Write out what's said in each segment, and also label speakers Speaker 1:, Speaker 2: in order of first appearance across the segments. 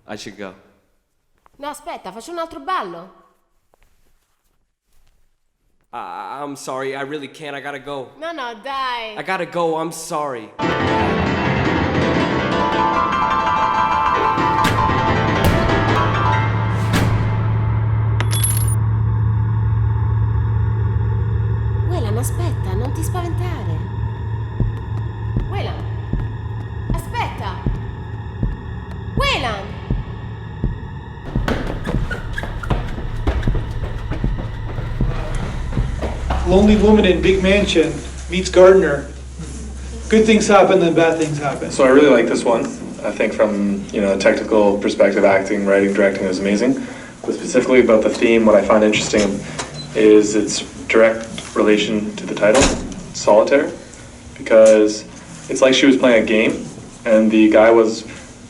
Speaker 1: I should go.
Speaker 2: No, aspetta, faccio un altro ballo.
Speaker 1: I'm sorry, I really can't. I gotta go.
Speaker 2: No, no, dai.
Speaker 1: I gotta go, I'm sorry.
Speaker 2: Wayland, aspetta, non ti spaventare. Wayland, aspetta. Wayland!
Speaker 3: Lonely woman in big mansion meets gardener. Good things happen, then bad things happen.
Speaker 4: So I really like this one. I think from a technical perspective, acting, writing, directing is amazing. But specifically about the theme, what I find interesting is its direct relation to the title, Solitaire, because it's like she was playing a game and the guy was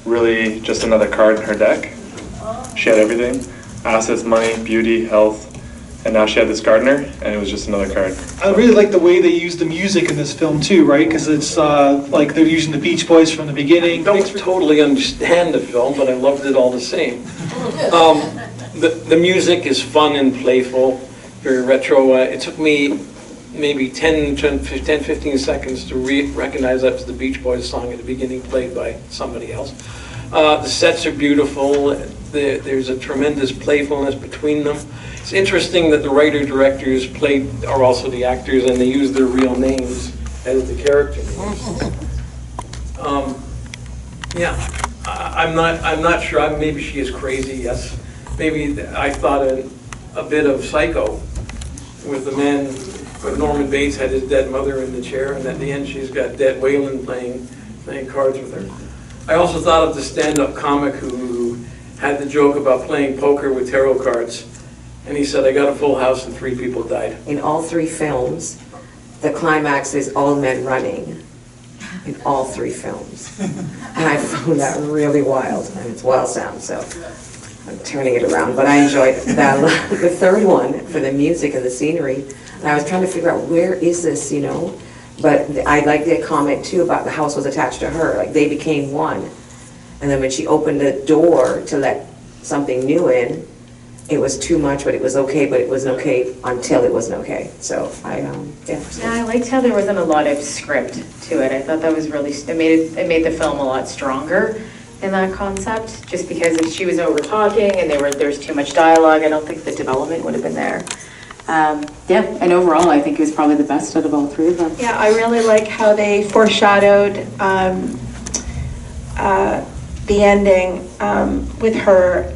Speaker 4: really just another card in her deck. She had everything, assets, money, beauty, health, and now she had this gardener, and it was just another card.
Speaker 3: I really like the way they use the music in this film too, right? Because it's like they're using the Beach Boys from the beginning.
Speaker 5: I don't totally understand the film, but I loved it all the same. The music is fun and playful, very retro. It took me maybe 10, 15 seconds to recognize that was the Beach Boys song at the beginning, played by somebody else. The sets are beautiful. There's a tremendous playfulness between them. It's interesting that the writer-directors are also the actors, and they use their real names as the character names. I'm not sure. Maybe she is crazy. Yes, maybe I thought a bit of Psycho, with the man. Norman Bates had his dead mother in the chair, and at the end she's got dead Wayland playing cards with her. I also thought of the stand-up comic who had the joke about playing poker with tarot cards. And he said, I got a full house and 3 people died.
Speaker 6: In all 3 films, the climax is all men running. In all 3 films. And I found that really wild. And it's wild sound, so I'm turning it around. But I enjoyed that. The third one, for the music and the scenery, and I was trying to figure out, where is this, But I like the comment, too, about the house was attached to her. Like, they became one. And then when she opened the door to let something new in, it was too much, but it was okay, but it wasn't okay until it wasn't okay. So
Speaker 7: Yeah, I liked how there wasn't a lot of script to it. I thought that was really, it made the film a lot stronger in that concept, just because if she was over talking and there's too much dialogue, I don't think the development would have been there. And overall, I think it was probably the best out of all 3 of them.
Speaker 8: Yeah, I really like how they foreshadowed the ending with her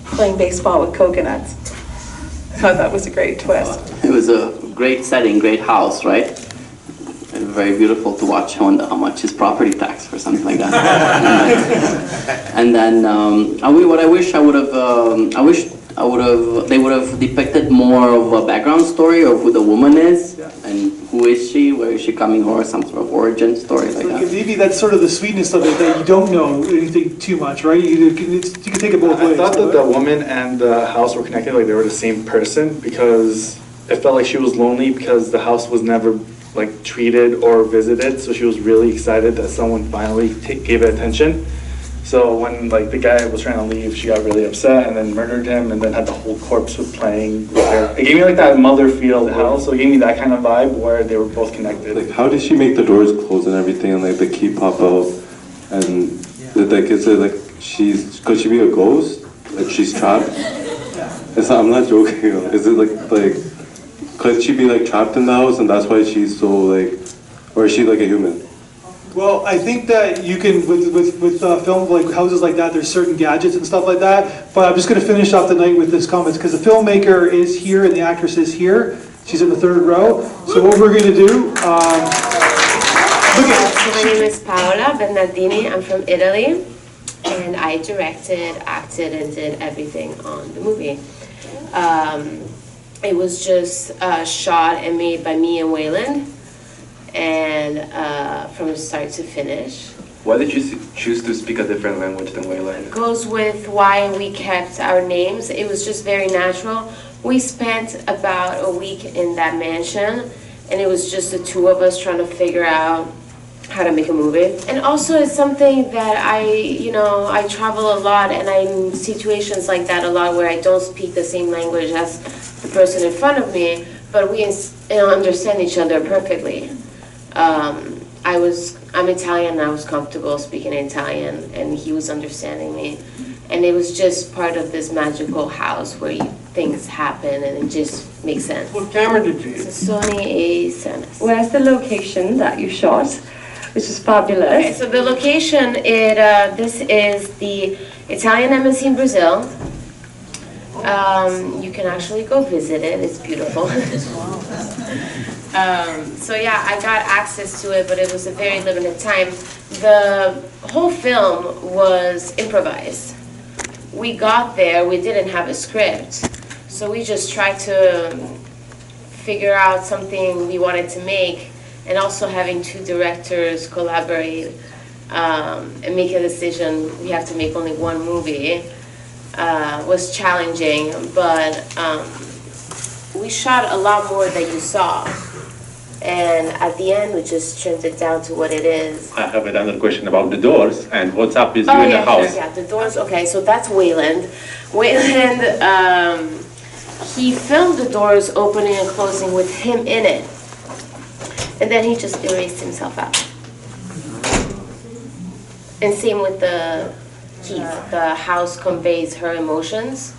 Speaker 8: playing baseball with coconuts. I thought that was a great twist.
Speaker 9: It was a great setting, great house, right? And very beautiful to watch. I wonder how much is property tax or something like that. And then, what I wish I would have, they would have depicted more of a background story of who the woman is, and who is she, where is she coming, or some sort of origin story like that.
Speaker 3: Maybe that's sort of the sweetness of it, that you don't know anything too much, right? You can take it both ways.
Speaker 4: I thought that the woman and the house were connected, like they were the same person, because it felt like she was lonely because the house was never like treated or visited, so she was really excited that someone finally gave it attention. So when like the guy was trying to leave, she got really upset and then murdered him, and then had the whole corpse playing with her. It gave me like that mother feel of the house, so it gave me that kind of vibe where they were both connected.
Speaker 10: Like, how did she make the doors close and everything, and like the key pop out, and like is it like could she be a ghost? Like she's trapped? I'm not joking. Is it like could she be like trapped in the house, and that's why she's so like, or is she like a human?
Speaker 3: Well, I think that you can, with film like houses like that, there's certain gadgets and stuff like that. But I'm just going to finish off the night with this comments, because the filmmaker is here and the actress is here. She's in the 3rd row. So what we're going to do, look at
Speaker 2: So my name is Paola Bernardini. I'm from Italy, and I directed, acted, and did everything on the movie. It was just shot and made by me and Wayland, and from start to finish.
Speaker 1: Why did you choose to speak a different language than Wayland?
Speaker 2: It goes with why we kept our names. It was just very natural. We spent about a week in that mansion, and it was just the 2 of us trying to figure out how to make a movie. And also it's something that I travel a lot and I'm in situations like that a lot where I don't speak the same language as the person in front of me, but we understand each other perfectly. I'm Italian and I was comfortable speaking Italian and he was understanding me. And it was just part of this magical house where things happen and it just makes sense.
Speaker 5: What camera did you use?
Speaker 2: It's a Sony A7S.
Speaker 8: Where's the location that you shot, which is fabulous?
Speaker 2: Okay, so the location, this is the Italian embassy in Brazil. You can actually go visit it, it's beautiful. So yeah, I got access to it, but it was a very limited time. The whole film was improvised. We got there, we didn't have a script, so we just tried to figure out something we wanted to make, and also having two directors collaborate and make a decision, we have to make only one movie, was challenging, but we shot a lot more than you saw. And at the end, we just trimmed it down to what it is.
Speaker 11: I have another question about the doors and what's up with you in the house.
Speaker 2: Sure, yeah, the doors, okay, so that's Wayland. Wayland, he filmed the doors opening and closing with him in it. And then he just erased himself out. And same with the keys. The house conveys her emotions.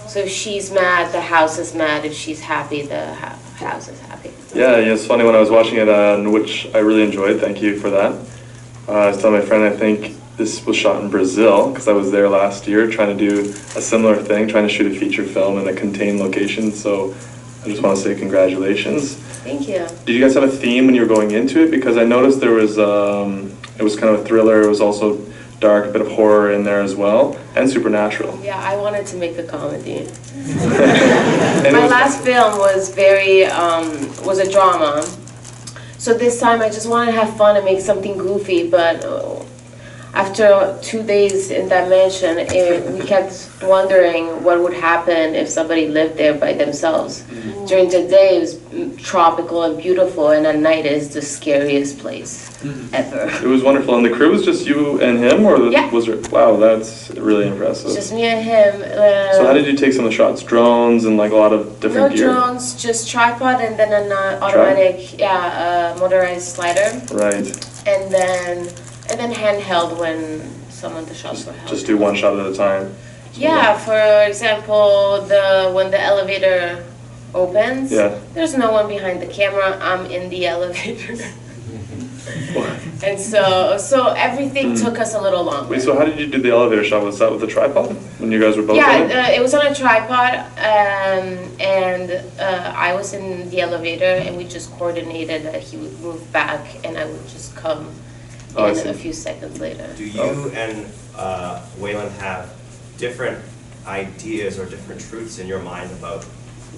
Speaker 2: So if she's mad, the house is mad. If she's happy, the house is happy.
Speaker 4: Yeah, it's funny when I was watching it, which I really enjoyed, thank you for that. I was telling my friend, I think this was shot in Brazil, because I was there last year trying to do a similar thing, trying to shoot a feature film in a contained location, so I just want to say congratulations.
Speaker 2: Thank you.
Speaker 4: Did you guys have a theme when you were going into it? Because I noticed there was, it was kind of a thriller, it was also dark, a bit of horror in there as well, and supernatural.
Speaker 2: Yeah, I wanted to make a comedy.
Speaker 4: And
Speaker 2: My last film was was a drama. So this time I just wanted to have fun and make something goofy, but after 2 days in that mansion, we kept wondering what would happen if somebody lived there by themselves. During the day it was tropical and beautiful, and at night it is the scariest place ever.
Speaker 4: It was wonderful, and the crew was just you and him, or
Speaker 2: Yeah.
Speaker 4: was there? Wow, that's really impressive.
Speaker 2: Just me and him.
Speaker 4: So how did you take some of the shots? Drones and like a lot of
Speaker 2: No
Speaker 4: different gear?
Speaker 2: drones, just tripod and then an automatic, motorized slider.
Speaker 4: Right.
Speaker 2: And then handheld when some of the shots were held.
Speaker 4: Just do one shot at a time.
Speaker 2: Yeah, for example, when the elevator opens,
Speaker 4: Yeah.
Speaker 2: there's no one behind the camera, I'm in the elevator. And so everything took us a little longer.
Speaker 4: Wait, so how did you do the elevator shot? Was that with the tripod when you guys were both in it?
Speaker 2: Yeah, it was on a tripod, and I was in the elevator, and we just coordinated that he would move back, and I would just come
Speaker 4: Oh, I
Speaker 2: in
Speaker 4: see.
Speaker 2: a few seconds later.
Speaker 12: Do you and Wayland have different ideas or different truths in your mind about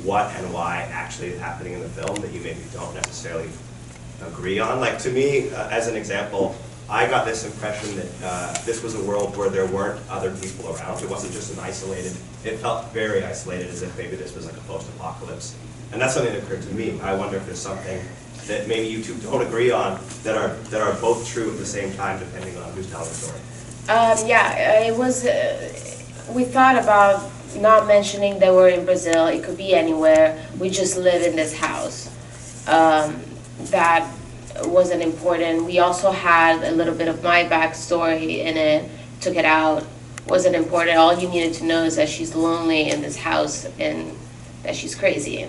Speaker 12: what and why actually is happening in the film that you maybe don't necessarily agree on? Like, to me, as an example, I got this impression that this was a world where there weren't other people around. It wasn't just an isolated, it felt very isolated, as if maybe this was like a post-apocalypse. And that's something that occurred to me. I wonder if there's something that maybe you two don't agree on that are both true at the same time, depending on who's telling the story.
Speaker 2: It was, we thought about not mentioning that we're in Brazil. It could be anywhere. We just live in this house. That wasn't important. We also had a little bit of my backstory in it. Took it out. Wasn't important. All you needed to know is that she's lonely in this house and that she's crazy.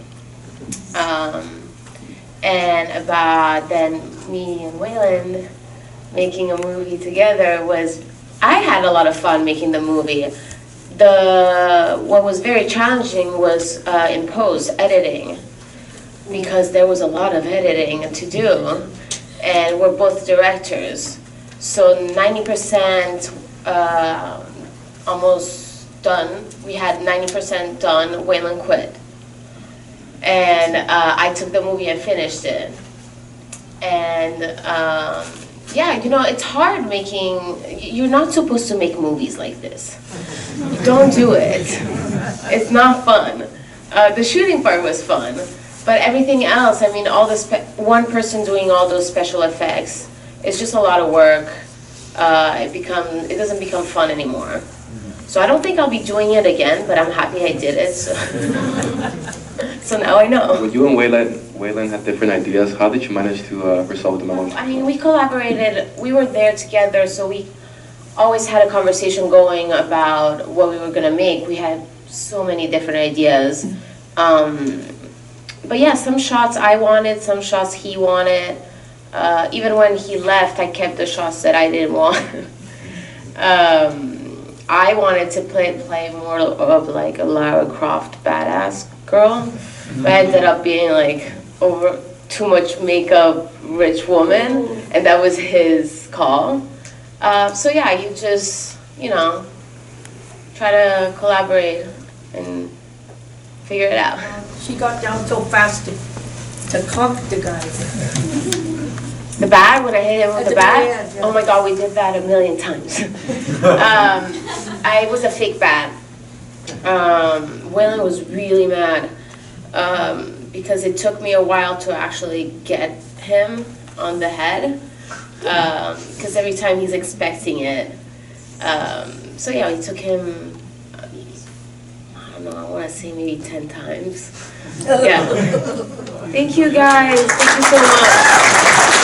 Speaker 2: And about then me and Wayland making a movie together I had a lot of fun making the movie. What was very challenging was in post editing, because there was a lot of editing to do, and we're both directors. So 90% almost done. We had 90% done. Wayland quit. And I took the movie and finished it. And it's hard you're not supposed to make movies like this. Don't do it. It's not fun. The shooting part was fun, but everything else, one person doing all those special effects, it's just a lot of work. It doesn't become fun anymore. So I don't think I'll be doing it again, but I'm happy I did it. So, so now I know.
Speaker 4: When you and Waylon had different ideas, how did you manage to resolve them among?
Speaker 2: I mean, we collaborated. We were there together, so we always had a conversation going about what we were gonna make. We had so many different ideas. But yeah, some shots I wanted, some shots he wanted. Even when he left, I kept the shots that I didn't want. I wanted to play more of like a Lara Croft badass girl, but I ended up being like over too much makeup rich woman, and that was his call. So yeah, you just, try to collaborate and figure it out.
Speaker 13: She got down so fast to conk the guy.
Speaker 2: The bat, when I hit him with
Speaker 13: At
Speaker 2: the
Speaker 13: the
Speaker 2: bat?
Speaker 13: very end, yeah.
Speaker 2: Oh my God, we did that a million times. I was a fake bat. Waylon was really mad because it took me a while to actually get him on the head because every time he's expecting it. So yeah, it took him, I don't know, I want to say maybe 10 times. Yeah. Thank you guys. Thank you so much.